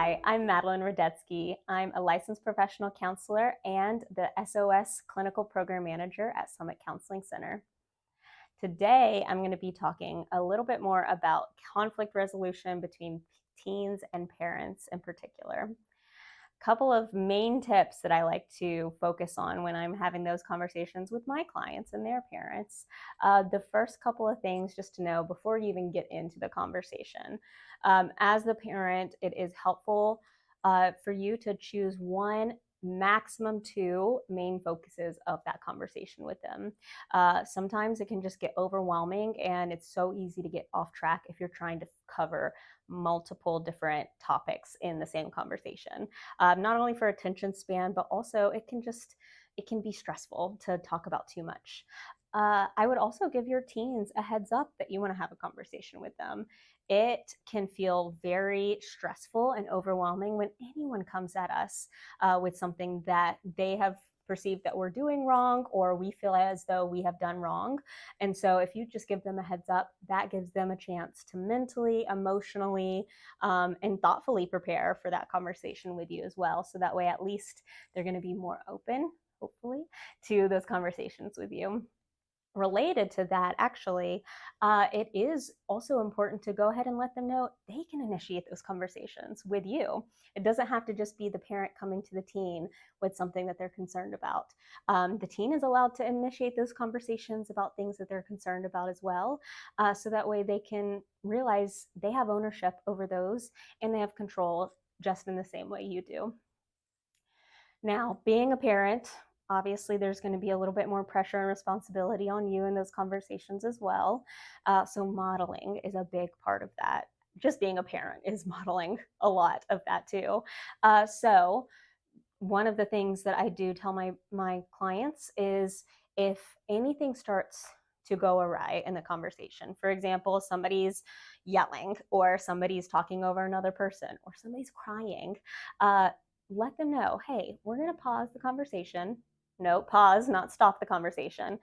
Hi, I'm Madeline Radetsky. I'm a licensed professional counselor and the SOS Clinical Program Manager at Summit Counseling Center. Today, I'm going to be talking a little bit more about conflict resolution between teens and parents in particular. Couple of main tips that I like to focus on when I'm having those conversations with my clients and their parents. The first couple of things just to know before you even get into the conversation. As the parent, it is helpful for you to choose one, maximum two main focuses of that conversation with them. Sometimes it can just get overwhelming and it's so easy to get off track if you're trying to cover multiple different topics in the same conversation. Not only for attention span, but also it can be stressful to talk about too much. I would also give your teens a heads up that you want to have a conversation with them. It can feel very stressful and overwhelming when anyone comes at us with something that they have perceived that we're doing wrong or we feel as though we have done wrong. And so if you just give them a heads up, that gives them a chance to mentally, emotionally, and thoughtfully prepare for that conversation with you as well. So that way, at least they're going to be more open, hopefully, to those conversations with you. Related to that, actually, it is also important to go ahead and let them know they can initiate those conversations with you. It doesn't have to just be the parent coming to the teen with something that they're concerned about. The teen is allowed to initiate those conversations about things that they're concerned about as well. So that way they can realize they have ownership over those and they have control just in the same way you do. Now, being a parent, obviously there's going to be a little bit more pressure and responsibility on you in those conversations as well. So modeling is a big part of that. Just being a parent is modeling a lot of that too. So one of the things that I do tell my clients is if anything starts to go awry in the conversation, for example, somebody's yelling or somebody's talking over another person or somebody's crying, let them know, hey, we're going to pause the conversation. No, pause, not stop the conversation.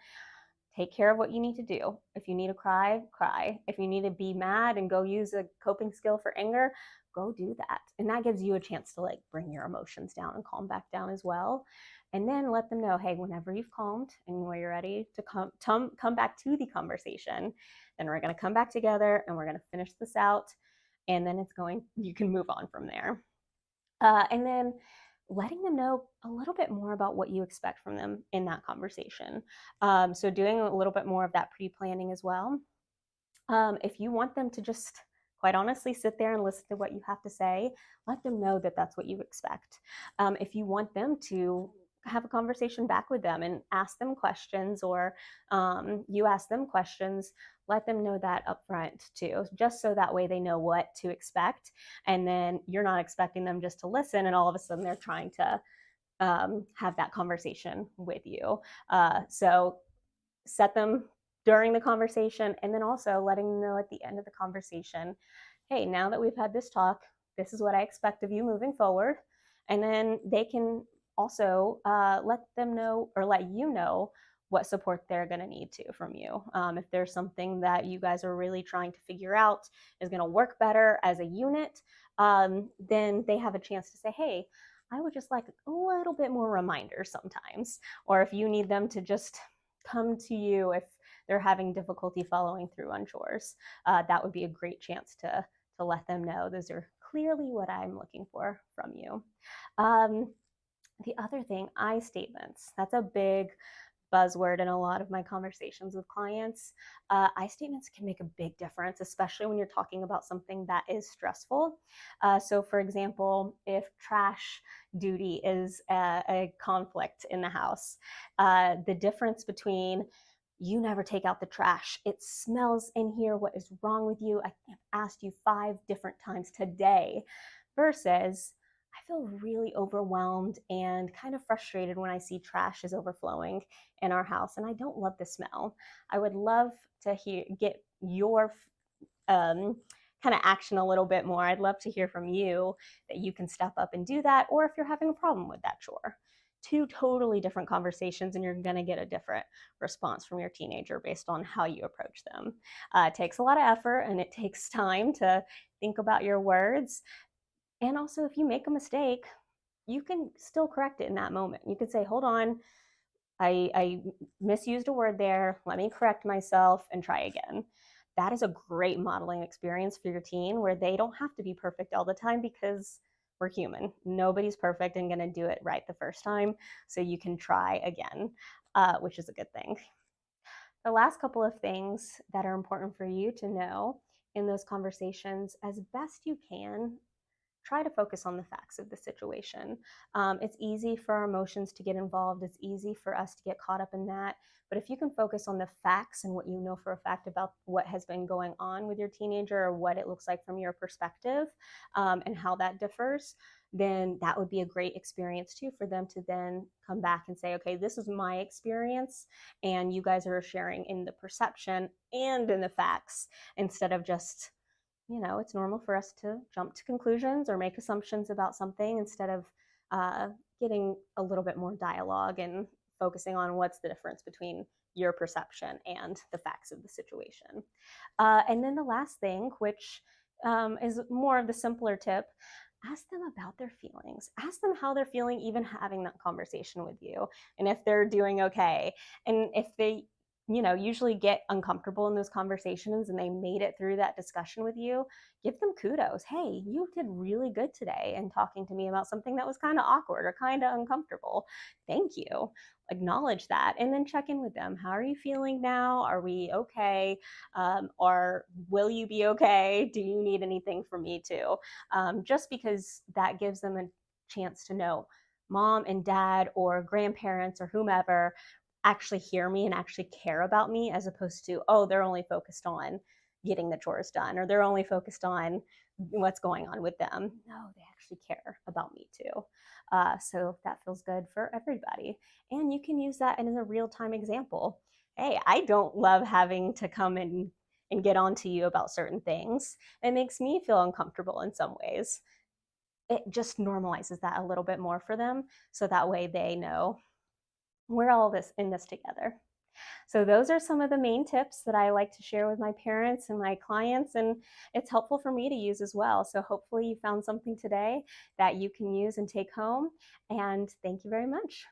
Take care of what you need to do. If you need to cry, cry. If you need to be mad and go use a coping skill for anger, go do that. And that gives you a chance to like bring your emotions down and calm back down as well. And then let them know, hey, whenever you've calmed and when you're ready to come back to the conversation, then we're going to come back together and we're going to finish this out. And then you can move on from there. And then letting them know a little bit more about what you expect from them in that conversation. So doing a little bit more of that pre-planning as well. If you want them to just quite honestly sit there and listen to what you have to say, let them know that that's what you expect. If you want them to have a conversation back with them and ask them questions, or you ask them questions, let them know that up front too, just so that way they know what to expect. And then you're not expecting them just to listen and all of a sudden they're trying to have that conversation with you. So set them during the conversation and then also letting them know at the end of the conversation, hey, now that we've had this talk, this is what I expect of you moving forward. And then they can also let them know or let you know what support they're going to need from you. If there's something that you guys are really trying to figure out is going to work better as a unit, then they have a chance to say, hey, I would just like a little bit more reminders sometimes. Or if you need them to just come to you if they're having difficulty following through on chores, that would be a great chance to let them know those are clearly what I'm looking for from you. The other thing, I statements. That's a big buzzword in a lot of my conversations with clients. I statements can make a big difference, especially when you're talking about something that is stressful. So for example, if trash duty is a conflict in the house, the difference between you never take out the trash, it smells in here, what is wrong with you? I have asked you 5 different times today, versus I feel really overwhelmed and kind of frustrated when I see trash is overflowing in our house and I don't love the smell. I would love to get your kind of action a little bit more. I'd love to hear from you that you can step up and do that, or if you're having a problem with that chore. 2 totally different conversations, and you're going to get a different response from your teenager based on how you approach them. It takes a lot of effort and it takes time to think about your words. And also, if you make a mistake, you can still correct it in that moment. You could say, hold on, I misused a word there. Let me correct myself and try again. That is a great modeling experience for your teen where they don't have to be perfect all the time because we're human. Nobody's perfect and going to do it right the first time. So you can try again, which is a good thing. The last couple of things that are important for you to know in those conversations, as best you can, try to focus on the facts of the situation. It's easy for our emotions to get involved. It's easy for us to get caught up in that. But if you can focus on the facts and what you know for a fact about what has been going on with your teenager or what it looks like from your perspective, and how that differs, then that would be a great experience too for them to then come back and say, okay, this is my experience, and you guys are sharing in the perception and in the facts instead of just, it's normal for us to jump to conclusions or make assumptions about something instead of getting a little bit more dialogue and focusing on what's the difference between your perception and the facts of the situation. And then the last thing, which is more of the simpler tip, ask them about their feelings. Ask them how they're feeling, even having that conversation with you, and if they're doing okay. And if they usually get uncomfortable in those conversations and they made it through that discussion with you, give them kudos. Hey, you did really good today in talking to me about something that was kind of awkward or kind of uncomfortable. Thank you. Acknowledge that and then check in with them. How are you feeling now? Are we okay? Or will you be okay? Do you need anything from me too? Just because that gives them a chance to know mom and dad or grandparents or whomever actually hear me and actually care about me, as opposed to, oh, they're only focused on getting the chores done or they're only focused on what's going on with them. No, they actually care about me too. So that feels good for everybody. And you can use that in a real time example. Hey, I don't love having to come in and get on to you about certain things. It makes me feel uncomfortable in some ways. It just normalizes that a little bit more for them. So that way they know we're all in this together. So those are some of the main tips that I like to share with my parents and my clients, and it's helpful for me to use as well. So hopefully you found something today that you can use and take home, and thank you very much.